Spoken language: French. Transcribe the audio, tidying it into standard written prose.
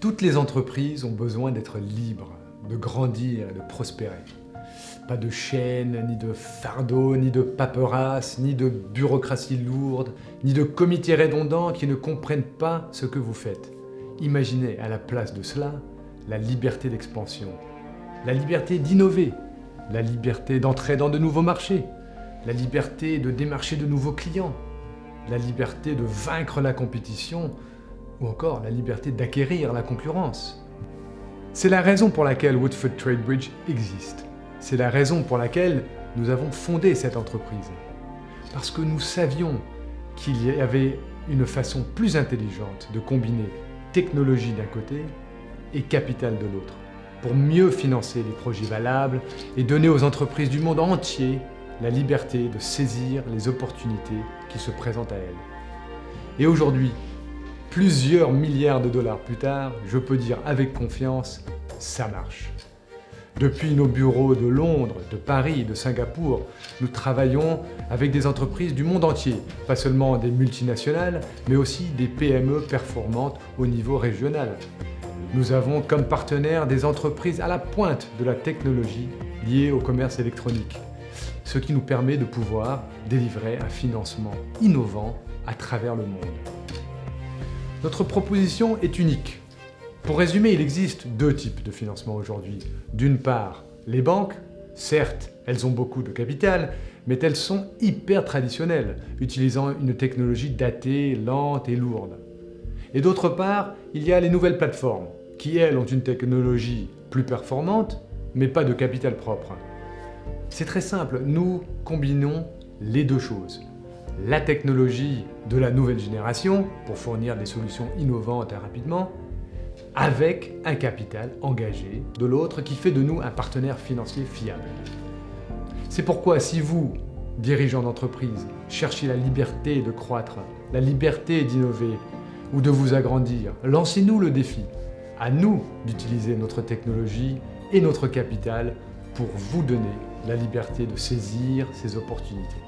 Toutes les entreprises ont besoin d'être libres, de grandir et de prospérer. Pas de chaînes, ni de fardeaux, ni de paperasse, ni de bureaucratie lourde, ni de comités redondants qui ne comprennent pas ce que vous faites. Imaginez à la place de cela la liberté d'expansion, la liberté d'innover, la liberté d'entrer dans de nouveaux marchés, la liberté de démarcher de nouveaux clients, la liberté de vaincre la compétition ou encore la liberté d'acquérir la concurrence. C'est la raison pour laquelle Woodford Tradebridge existe. C'est la raison pour laquelle nous avons fondé cette entreprise. Parce que nous savions qu'il y avait une façon plus intelligente de combiner technologie d'un côté et capital de l'autre, pour mieux financer les projets valables et donner aux entreprises du monde entier la liberté de saisir les opportunités qui se présentent à elles. Et aujourd'hui, plusieurs milliards de dollars plus tard, je peux dire avec confiance, ça marche. Depuis nos bureaux de Londres, de Paris, de Singapour, nous travaillons avec des entreprises du monde entier, pas seulement des multinationales, mais aussi des PME performantes au niveau régional. Nous avons comme partenaires des entreprises à la pointe de la technologie liée au commerce électronique, ce qui nous permet de pouvoir délivrer un financement innovant à travers le monde. Notre proposition est unique. Pour résumer, il existe deux types de financement aujourd'hui. D'une part, les banques, certes, elles ont beaucoup de capital, mais elles sont hyper traditionnelles, utilisant une technologie datée, lente et lourde. Et d'autre part, il y a les nouvelles plateformes, qui elles ont une technologie plus performante, mais pas de capital propre. C'est très simple, nous combinons les deux choses. La technologie de la nouvelle génération, pour fournir des solutions innovantes et rapidement, avec un capital engagé de l'autre qui fait de nous un partenaire financier fiable. C'est pourquoi si vous, dirigeants d'entreprise, cherchez la liberté de croître, la liberté d'innover ou de vous agrandir, lancez-nous le défi. À nous d'utiliser notre technologie et notre capital pour vous donner la liberté de saisir ces opportunités.